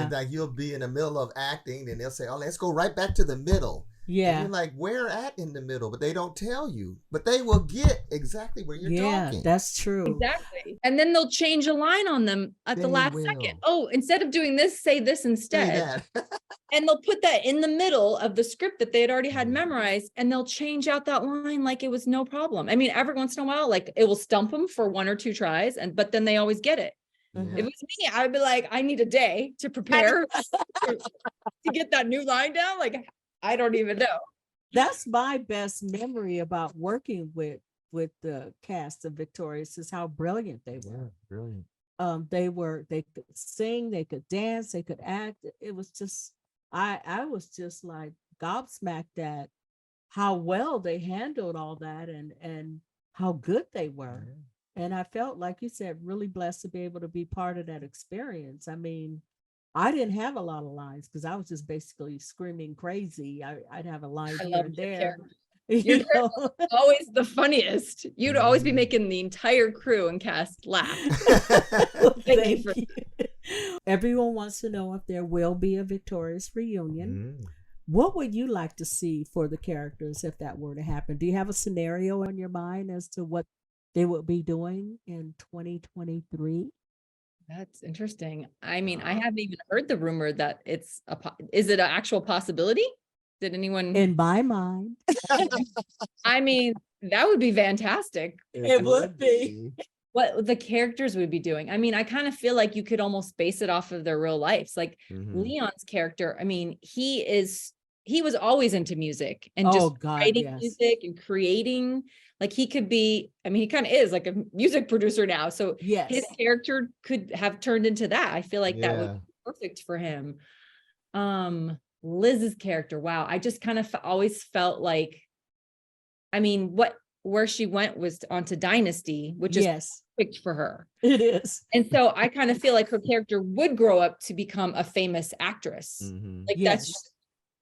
Speaker 2: And like you'll be in the middle of acting and they'll say, oh, let's go right back to the middle. Yeah. And you're like, where at in the middle? But they don't tell you. But they will get exactly where you're talking.
Speaker 1: Yeah, that's true.
Speaker 3: Exactly. And then they'll change a line on them at the last second. Oh, instead of doing this, say this instead. And they'll put that in the middle of the script that they had already had memorized, and they'll change out that line like it was no problem. I mean, every once in a while, like it will stump them for 1 or 2 tries, but then they always get it. If it was me, I'd be like, I need a day to prepare to get that new line down. Like, I don't even know.
Speaker 1: That's my best memory about working with the cast of Victorious, is how brilliant they were.
Speaker 2: Yeah, brilliant.
Speaker 1: They could sing, they could dance, they could act. It was just, I was just like gobsmacked at how well they handled all that and how good they were. Yeah. And I felt, like you said, really blessed to be able to be part of that experience. I mean, I didn't have a lot of lines because I was just basically screaming crazy. I'd have a line here and there.
Speaker 3: You're always the funniest. You'd always be making the entire crew and cast laugh.
Speaker 1: Thank you. Everyone wants to know if there will be a Victorious reunion. What would you like to see for the characters if that were to happen? Do you have a scenario in your mind as to what they would be doing in 2023?
Speaker 3: That's interesting. I mean, I haven't even heard the rumor that is it an actual possibility? Did anyone?
Speaker 1: In my mind.
Speaker 3: I mean, that would be fantastic.
Speaker 1: It would be.
Speaker 3: What the characters would be doing. I mean, I kind of feel like you could almost base it off of their real lives. Like Leon's character, I mean, he was always into music and writing music and creating. Like he could be, I mean, he kind of is like a music producer now. So his character could have turned into that. I feel like that would be perfect for him. Liz's character, wow. I just kind of always felt like, I mean, where she went was onto Dynasty, which is perfect for her.
Speaker 1: It is.
Speaker 3: And so I kind of feel like her character would grow up to become a famous actress. Like
Speaker 1: Yes.
Speaker 3: that's just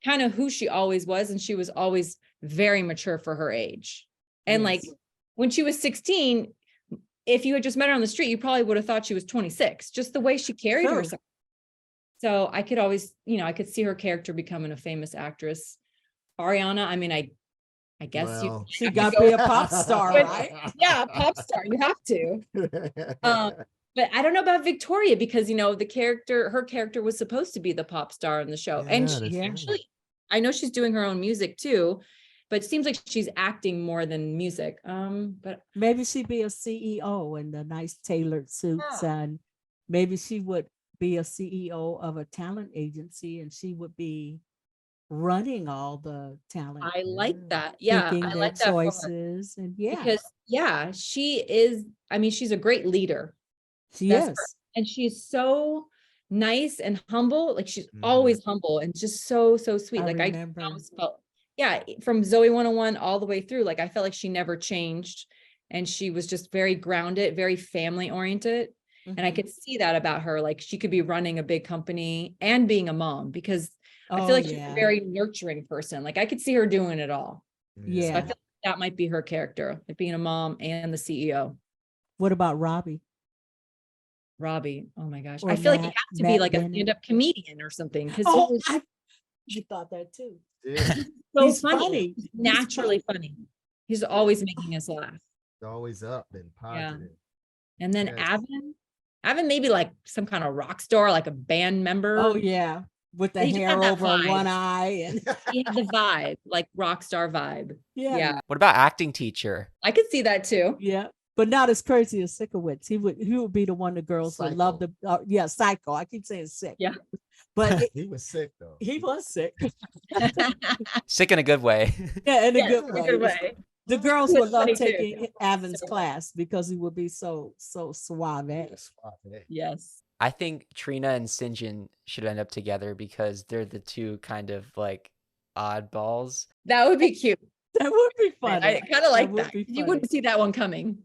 Speaker 3: kind of who she always was. And she was always very mature for her age. And like
Speaker 1: Yes.
Speaker 3: when she was 16, if you had just met her on the street, you probably would have thought she was 26, just the way she carried
Speaker 1: True.
Speaker 3: herself. So I could always, I could see her character becoming a famous actress. Ariana, I mean, I guess
Speaker 2: Well,
Speaker 1: She
Speaker 3: have to
Speaker 1: got to
Speaker 3: go-
Speaker 1: be a pop star, right?
Speaker 3: yeah, pop star, you have to. But I don't know about Victoria because her character was supposed to be the pop star in the show. And
Speaker 2: Yeah,
Speaker 3: she
Speaker 2: that's right.
Speaker 3: actually, I know she's doing her own music too, but it seems like she's acting more than music. But
Speaker 1: Maybe she'd be a CEO in the nice tailored suits,
Speaker 3: Yeah.
Speaker 1: and maybe she would be a CEO of a talent agency, and she would be running all the talent,
Speaker 3: I like that. Yeah,
Speaker 1: picking
Speaker 3: I
Speaker 1: their
Speaker 3: like that for her
Speaker 1: choices, and
Speaker 3: because she is, I mean, she's a great leader.
Speaker 1: she
Speaker 3: That's
Speaker 1: is.
Speaker 3: her. And she's so nice and humble. Like she's
Speaker 2: Mhm.
Speaker 3: always humble and just so sweet.
Speaker 1: I
Speaker 3: Like I
Speaker 1: remember.
Speaker 3: always felt, from Zoe 101 all the way through, like I felt like she never changed. And she was just very grounded, very family oriented. And I
Speaker 1: Mhm.
Speaker 3: could see that about her. Like she could be running a big company and being a mom because I
Speaker 1: Oh
Speaker 3: feel like she's
Speaker 1: yeah,
Speaker 3: a very nurturing person. Like I could see her doing it all. So I
Speaker 1: yeah.
Speaker 3: feel like that might be her character, like being a mom and the CEO.
Speaker 1: What about Robbie
Speaker 3: Robbie, oh my gosh.
Speaker 1: or
Speaker 3: I feel like he
Speaker 1: Matt?
Speaker 3: has to be
Speaker 1: Matt
Speaker 3: like a
Speaker 1: Bennett?
Speaker 3: stand-up comedian or something because
Speaker 1: Oh, I thought that too.
Speaker 2: Yeah,
Speaker 3: so
Speaker 1: He's
Speaker 3: funny.
Speaker 1: funny.
Speaker 3: He's
Speaker 1: He's
Speaker 3: naturally funny. He's always making us laugh.
Speaker 2: it's always up and positive.
Speaker 3: And then
Speaker 2: Yes.
Speaker 3: Avon maybe like some kind of rock star, like a band member.
Speaker 1: Oh yeah, with the
Speaker 3: He just
Speaker 1: hair
Speaker 3: had that
Speaker 1: over
Speaker 3: vibe.
Speaker 1: one eye, and
Speaker 3: He had the vibe, like rock star vibe.
Speaker 1: yeah,
Speaker 3: Yeah,
Speaker 4: What about acting teacher?
Speaker 3: I could see that too.
Speaker 1: yeah. But not as crazy as Sikowitz. He would be the one the girls would love.
Speaker 2: Psycho.
Speaker 1: Psycho. I keep saying sick.
Speaker 3: Yeah.
Speaker 1: But
Speaker 2: He was sick though.
Speaker 1: he was sick.
Speaker 4: Sick in a good way.
Speaker 1: Yeah, in a
Speaker 3: Yes,
Speaker 1: good
Speaker 3: in a
Speaker 1: way.
Speaker 3: good way.
Speaker 1: The girls
Speaker 3: He
Speaker 1: would
Speaker 3: was
Speaker 1: love
Speaker 3: funny too.
Speaker 1: taking Avin's
Speaker 3: So-
Speaker 1: class because he would be so suave.
Speaker 3: Yes.
Speaker 4: I think Trina and Sinjin should end up together because they're the two kind of like oddballs.
Speaker 3: That would be cute.
Speaker 1: That would be funny.
Speaker 3: I kind of like
Speaker 1: would
Speaker 3: that.
Speaker 1: be
Speaker 3: You
Speaker 1: funny.
Speaker 3: wouldn't see that one coming.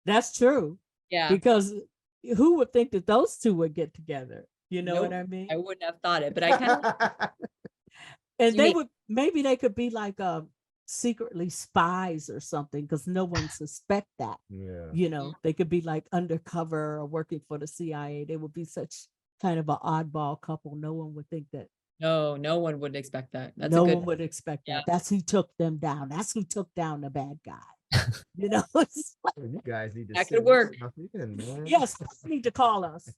Speaker 1: That's true.
Speaker 3: Yeah.
Speaker 1: Because who would think that those two would get together? You know what
Speaker 3: Nope.
Speaker 1: I mean?
Speaker 3: I wouldn't have thought it, but I kind of
Speaker 1: And
Speaker 3: You
Speaker 1: they
Speaker 3: mean-
Speaker 1: would maybe they could be like secretly spies or something because no one suspect that.
Speaker 2: Yeah.
Speaker 1: You know, they could be like undercover or working for the CIA. They would be such kind of an oddball couple. No one would think that.
Speaker 3: no one would expect that. That's
Speaker 1: No
Speaker 3: a good
Speaker 1: one would expect
Speaker 3: Yeah.
Speaker 1: that. That's who took them down. That's who took down the bad guy. You know, it's like,
Speaker 2: You guys need to
Speaker 3: That
Speaker 2: send
Speaker 3: could work.
Speaker 2: stuff in, man.
Speaker 1: yes, you need to call us.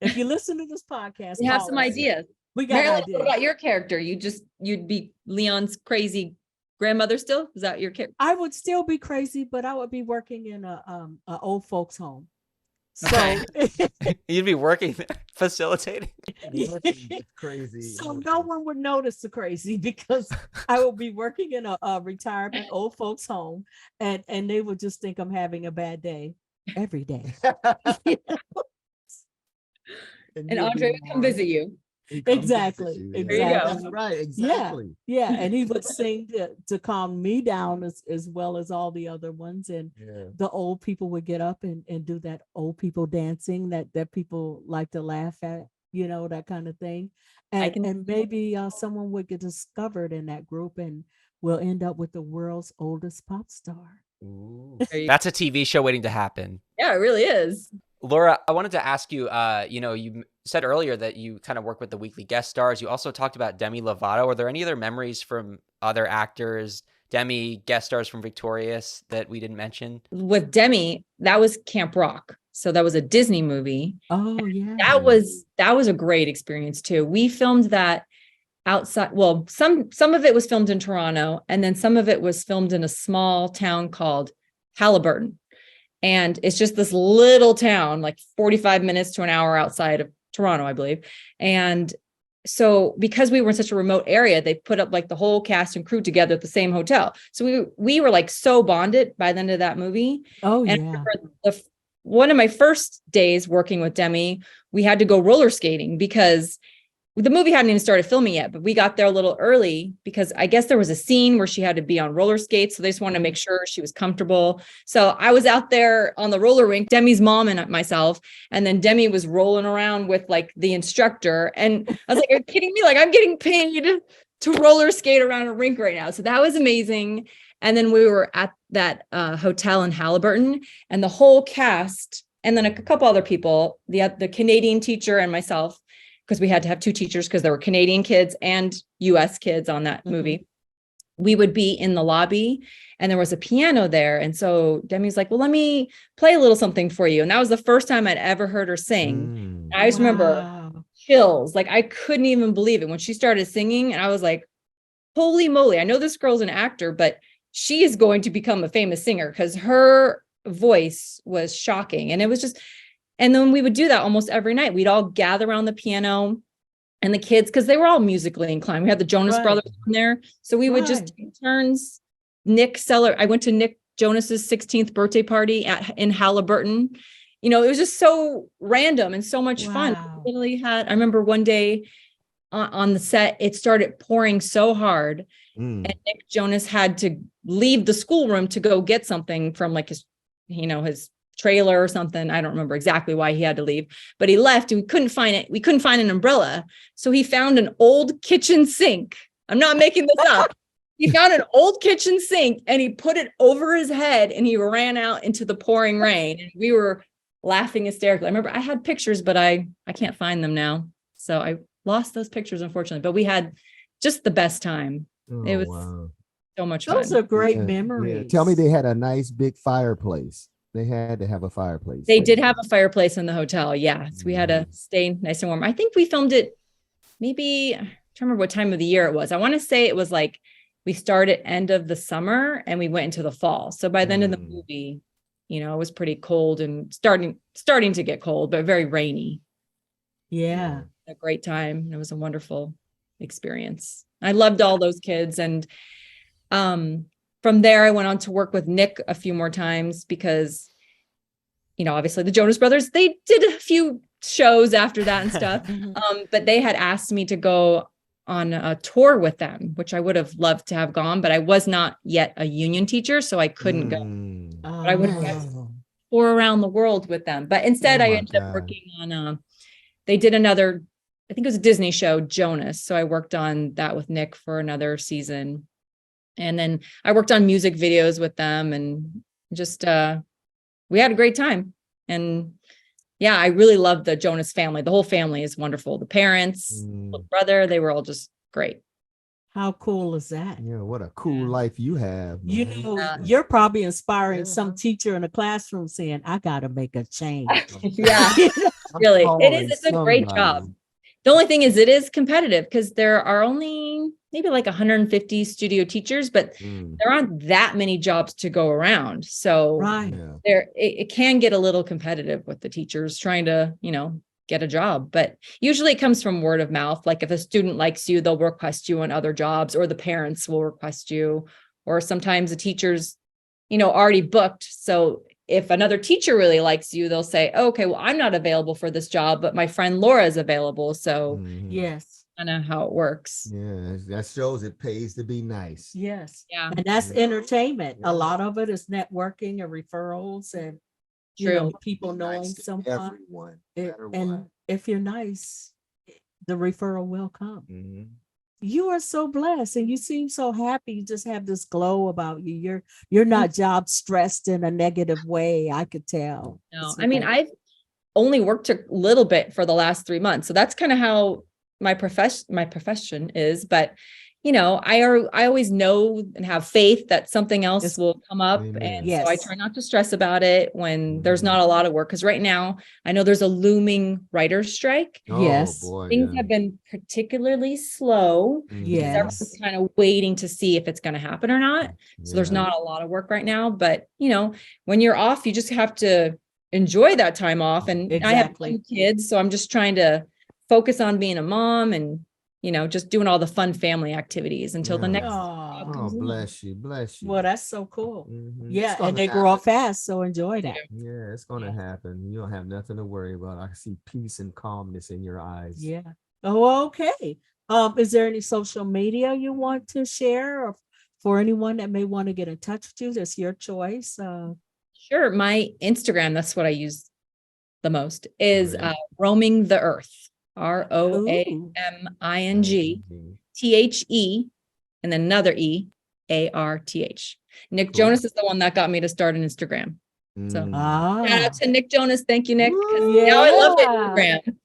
Speaker 1: If you listen to this podcast,
Speaker 3: We have
Speaker 1: call
Speaker 3: some
Speaker 1: us.
Speaker 3: ideas.
Speaker 1: We got
Speaker 3: Marilyn, what
Speaker 1: ideas.
Speaker 3: about your character? You'd be Leon's crazy grandmother still? Is that your character?
Speaker 1: I would still be crazy, but I would be working in a old folks home. So,
Speaker 4: You'd be working there, facilitating.
Speaker 2: Crazy.
Speaker 1: so no one would notice the crazy because I will be working in a retirement old folks home, and they would just think I'm having a bad day every day.
Speaker 3: And Andre would come visit you.
Speaker 1: Exactly,
Speaker 3: There you go.
Speaker 2: That's right. Exactly.
Speaker 1: Yeah, and he would sing to calm me down as well as all the other ones, and
Speaker 2: Yeah.
Speaker 1: the old people would get up and do that old people dancing that people like to laugh at, you know, that kind of thing. And maybe someone would get discovered in that group and we'll end up with the world's oldest pop star.
Speaker 2: Ooh.
Speaker 3: There you-
Speaker 4: That's a TV show waiting to happen.
Speaker 3: Yeah, it really is.
Speaker 4: Laura, I wanted to ask you, you said earlier that you kind of work with the weekly guest stars. You also talked about Demi Lovato. Are there any other memories from other actors, Demi, guest stars from Victorious that we didn't mention?
Speaker 3: With Demi, that was Camp Rock. So that was a Disney movie.
Speaker 1: Oh yeah.
Speaker 3: That was a great experience too. We filmed that outside. Well, some of it was filmed in Toronto, and then some of it was filmed in a small town called Halliburton. And it's just this little town, like 45 minutes to an hour outside of Toronto, I believe. And so because we were in such a remote area, they put up like the whole cast and crew together at the same hotel. So we were like so bonded by the end of that movie.
Speaker 1: Oh
Speaker 3: And I
Speaker 1: yeah.
Speaker 3: remember one of my first days working with Demi, we had to go roller skating because the movie hadn't even started filming yet, but we got there a little early because I guess there was a scene where she had to be on roller skates. So they just wanted to make sure she was comfortable. So I was out there on the roller rink, Demi's mom and myself. And then Demi was rolling around with like the instructor. And I was like, are you kidding me? Like, I'm getting paid to roller skate around a rink right now. So that was amazing. And then we were at that hotel in Halliburton, and the whole cast, and then a couple other people, the Canadian teacher and myself, because we had to have 2 teachers because there were Canadian kids and US kids on that movie. We would be in the lobby and there was a piano there. And so Demi's like, well, let me play a little something for you. And that was the first time I'd ever heard her sing. I just remember chills. Like, I couldn't even believe it when she started singing. And I was like, holy moly, I know this girl's an actor, but she is going to become a famous singer, because her voice was shocking. And it was just, and then we would do that almost every night. We'd all gather around the piano, and the kids, because they were all musically inclined. We had the Jonas Brothers on there. So we would just take turns. I went to Nick Jonas's 16th birthday party in Halliburton. You know, it was just so random and so much fun. I remember one day on the set, it started pouring so hard. And Nick Jonas had to leave the schoolroom to go get something from like his trailer or something. I don't remember exactly why he had to leave, but he left and we couldn't find it. We couldn't find an umbrella. So he found an old kitchen sink. I'm not making this up. He found an old kitchen sink and he put it over his head and he ran out into the pouring rain. And we were laughing hysterically. I remember I had pictures, but I can't find them now. So I lost those pictures, unfortunately, but we had just the best time. It was so much fun.
Speaker 1: Those are great memories.
Speaker 2: Yeah. Tell me they had a nice big fireplace. They had to have a fireplace.
Speaker 3: They did have a fireplace in the hotel. Yeah. So we had to stay nice and warm. I think we filmed it maybe, I don't remember what time of the year it was. I want to say it was like we started end of the summer and we went into the fall. So by the end of the movie, you know, it was pretty cold and starting to get cold, but very rainy.
Speaker 1: Yeah.
Speaker 3: A great time. It was a wonderful experience. I loved all those kids. And from there, I went on to work with Nick a few more times because, you know, obviously the Jonas Brothers, they did a few shows after that and stuff. But they had asked me to go on a tour with them, which I would have loved to have gone, but I was not yet a union teacher, so I couldn't go. But I would have tour around the world with them. But instead, I ended up working on they did another, I think it was a Disney show, Jonas. So I worked on that with Nick for another season. And then I worked on music videos with them and just, we had a great time. And yeah, I really loved the Jonas family. The whole family is wonderful. The parents, the brother, they were all just great.
Speaker 1: How cool is that?
Speaker 2: Yeah, what a cool life you have. Man.
Speaker 1: You know, you're probably inspiring some teacher in a classroom saying, I got to make a change.
Speaker 3: Yeah, really. It's a great job. The only thing is it is competitive because there are only maybe like 150 studio teachers, but there aren't that many jobs to go around. So it can get a little competitive with the teachers trying to, you know, get a job, but usually it comes from word of mouth. Like if a student likes you, they'll request you on other jobs, or the parents will request you, or sometimes the teacher's, you know, already booked. So if another teacher really likes you, they'll say, oh, okay, well, I'm not available for this job, but my friend Laura is available. So yes, kind of how it works.
Speaker 2: Yeah, that shows it pays to be nice.
Speaker 1: Yes.
Speaker 3: Yeah.
Speaker 1: And that's entertainment. A lot of it is networking and referrals and you know, people knowing someone. And if you're nice, the referral will come. You are so blessed and you seem so happy. You just have this glow about you. You're not job stressed in a negative way. I could tell.
Speaker 3: No, I mean, I've only worked a little bit for the last 3 months. So that's kind of how my profession is. But, you know, I always know and have faith that something else will come up. And so I try not to stress about it when there's not a lot of work. Because right now I know there's a looming writer's strike. Things have been particularly slow. Everyone's kind of waiting to see if it's going to happen or not. So there's not a lot of work right now. But, you know, when you're off, you just have to enjoy that time off. And I have 2 kids, so I'm just trying to focus on being a mom and, you know, just doing all the fun family activities until the next.
Speaker 2: Oh, bless you.
Speaker 1: Well, that's so cool. Yeah, and they grow up fast, so enjoy that.
Speaker 2: Yeah, it's going to happen. You don't have nothing to worry about. I see peace and calmness in your eyes.
Speaker 1: Yeah. Oh, okay. Is there any social media you want to share, or for anyone that may want to get in touch with you? That's your choice.
Speaker 3: Sure. My Instagram, that's what I use the most, is
Speaker 2: Right.
Speaker 3: roaming the earth.
Speaker 1: Ooh.
Speaker 3: ROAMINGTHE and then another EARTH. Nick
Speaker 2: Cool.
Speaker 3: Jonas is the one that got me to start an Instagram. So shout
Speaker 1: Ah,
Speaker 3: out to Nick Jonas. Thank you, Nick. 'Cause
Speaker 2: Woo!
Speaker 3: now I love
Speaker 1: yeah.
Speaker 3: Instagram.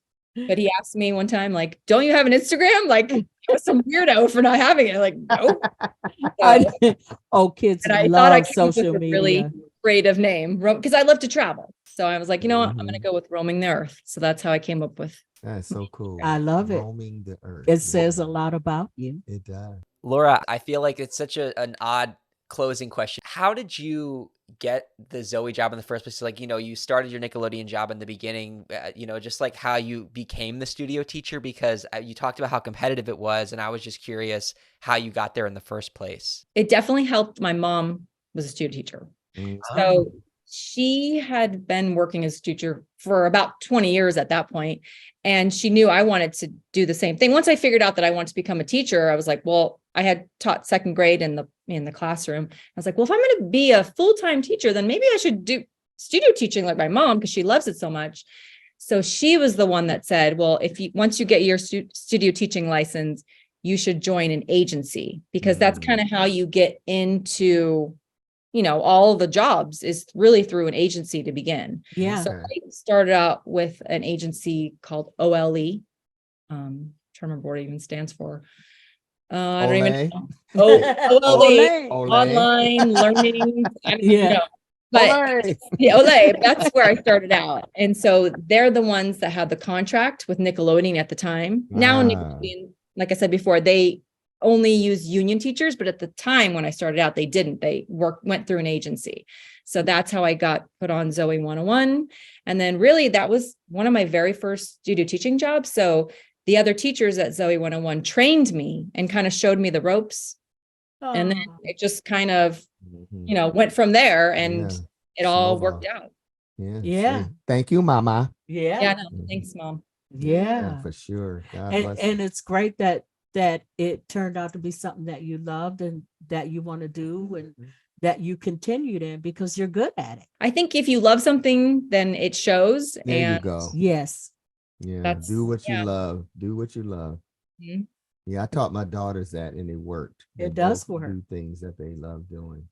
Speaker 3: But he asked me one time, like, don't you have an Instagram? Like, I was some weirdo for not having it. Like, no.
Speaker 1: Oh, kids
Speaker 3: And I thought I
Speaker 1: love
Speaker 3: came up with
Speaker 1: social
Speaker 3: a really
Speaker 1: media.
Speaker 3: creative name because I love to travel. So I was like, you know what? I'm going to
Speaker 2: Mhm.
Speaker 3: go with roaming the earth. So that's how I came up with.
Speaker 2: That's so cool.
Speaker 1: I love it.
Speaker 2: Roaming the earth.
Speaker 1: It says
Speaker 2: Yeah,
Speaker 1: a lot about you.
Speaker 2: it does.
Speaker 4: Laura, I feel like it's such an odd closing question. How did you get the Zoe job in the first place? Like, you started your Nickelodeon job in the beginning, just like how you became the studio teacher, because you talked about how competitive it was. And I was just curious how you got there in the first place.
Speaker 3: It definitely helped. My mom was a studio teacher.
Speaker 2: Mm.
Speaker 3: So she had been working as a teacher for about 20 years at that point, and she knew I wanted to do the same thing. Once I figured out that I wanted to become a teacher, I was like, well, I had taught second grade in the classroom. I was like, well, if I'm going to be a full-time teacher, then maybe I should do studio teaching like my mom, because she loves it so much. So she was the one that said, well, once you get your studio teaching license, you should join an agency, because that's kind of how you get into all the jobs is really through an agency to begin.
Speaker 1: Yeah.
Speaker 3: So I started out with an agency called OLE. Trying to remember what it even stands for. I don't even know. OLE, online learning. I don't
Speaker 1: Yeah.
Speaker 3: know. But yeah, Olay, that's where I started out. And so they're the ones that had the contract with Nickelodeon at the time. Now, Nickelodeon, like I said before, they only use union teachers, but at the time when I started out, they didn't. They went through an agency. So that's how I got put on Zoe 101. And then really that was one of my very first studio teaching jobs. So the other teachers at Zoe 101 trained me and kind of showed me the ropes. And then it just kind of, went from there, and it all worked out.
Speaker 1: Yeah.
Speaker 2: Thank you, Mama.
Speaker 3: Yeah. No, thanks, Mom.
Speaker 1: Yeah.
Speaker 2: For sure.
Speaker 1: And it's great that it turned out to be something that you loved and that you want to do and that you continued in, because you're good at it.
Speaker 3: I think if you love something, then it shows.
Speaker 2: There you go.
Speaker 1: Yes.
Speaker 2: Yeah. Do what you love. Do what you love.
Speaker 3: Mm-hmm.
Speaker 2: Yeah, I taught my daughters that, and it worked.
Speaker 1: It does work.
Speaker 2: Do things that they love doing.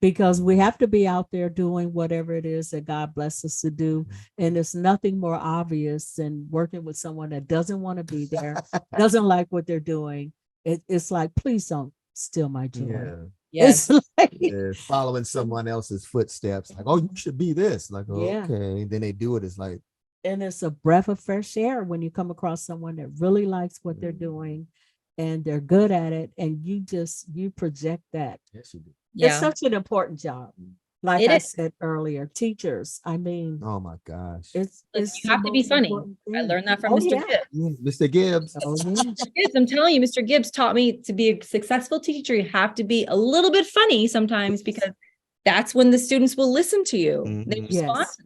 Speaker 1: Because we have to be out there doing whatever it is that God bless us to do. And it's nothing more obvious than working with someone that doesn't want to be there, doesn't like what they're doing. It's like, please don't steal my joy.
Speaker 3: Yes.
Speaker 1: It's like,
Speaker 2: following someone else's footsteps. Like, oh, you should be this. Like, okay. Then they do it. It's like,
Speaker 1: and it's a breath of fresh air when you come across someone that really likes what they're doing and they're good at it. And you project that.
Speaker 2: Yes, you do.
Speaker 1: Yeah. It's such an important job. Like I said earlier, teachers, I mean,
Speaker 2: oh my gosh.
Speaker 1: It's
Speaker 3: you have to be funny. I learned that from Mr. Gibbs.
Speaker 2: Mr. Gibbs.
Speaker 3: Mr. Gibbs, I'm telling you, Mr. Gibbs taught me to be a successful teacher. You have to be a little bit funny sometimes, because that's when the students will listen to you. They respond to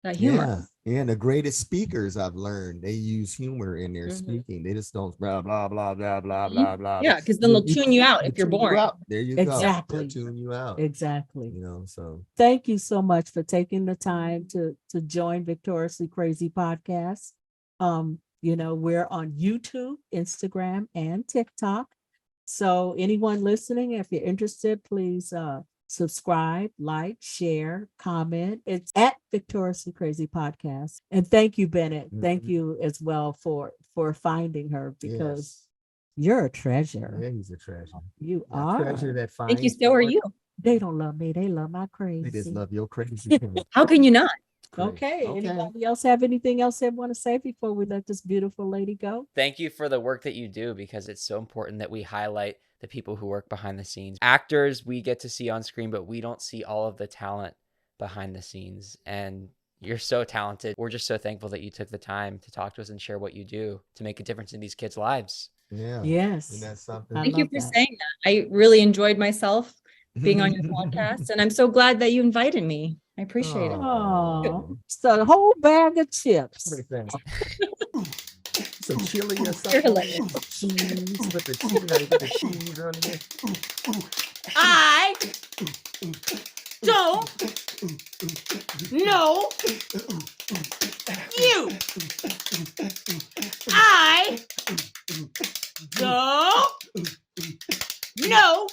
Speaker 3: that humor.
Speaker 2: Yeah, and the greatest speakers I've learned, they use humor in their speaking. They just don't blah blah blah blah blah blah blah.
Speaker 3: Yeah, because then they'll tune you out if you're boring.
Speaker 2: There you
Speaker 1: go. Exactly.
Speaker 2: Tune you out.
Speaker 1: Exactly.
Speaker 2: So
Speaker 1: thank you so much for taking the time to join Victoriously Crazy podcast. We're on YouTube, Instagram, and TikTok. So anyone listening, if you're interested, please subscribe, like, share, comment. It's at Victoriously Crazy Podcast. And thank you, Bennett. Thank you as well for finding her, because you're a treasure.
Speaker 2: Yeah, he's a treasure.
Speaker 1: You are.
Speaker 2: Treasure that finds.
Speaker 3: Thank you. So are you.
Speaker 1: They don't love me. They love my crazy.
Speaker 2: They just love your crazy.
Speaker 3: How can you not?
Speaker 1: Okay. Anybody else have anything else they want to say before we let this beautiful lady go?
Speaker 4: Thank you for the work that you do, because it's so important that we highlight the people who work behind the scenes. Actors we get to see on screen, but we don't see all of the talent behind the scenes. And you're so talented. We're just so thankful that you took the time to talk to us and share what you do to make a difference in these kids' lives.
Speaker 2: Yeah.
Speaker 1: Yes.
Speaker 2: And that's something.
Speaker 3: Thank you for saying that. I really enjoyed myself being on your podcast, and I'm so glad that you invited me. I appreciate it.
Speaker 1: Oh, it's a whole bag of chips.
Speaker 2: some chili or
Speaker 3: You're
Speaker 2: something.
Speaker 3: hilarious.
Speaker 2: Cheese. Put the cheese. Gotta get the cheese on there.
Speaker 1: I don't know you. I don't know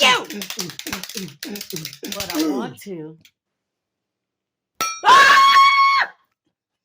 Speaker 1: you. But I want to.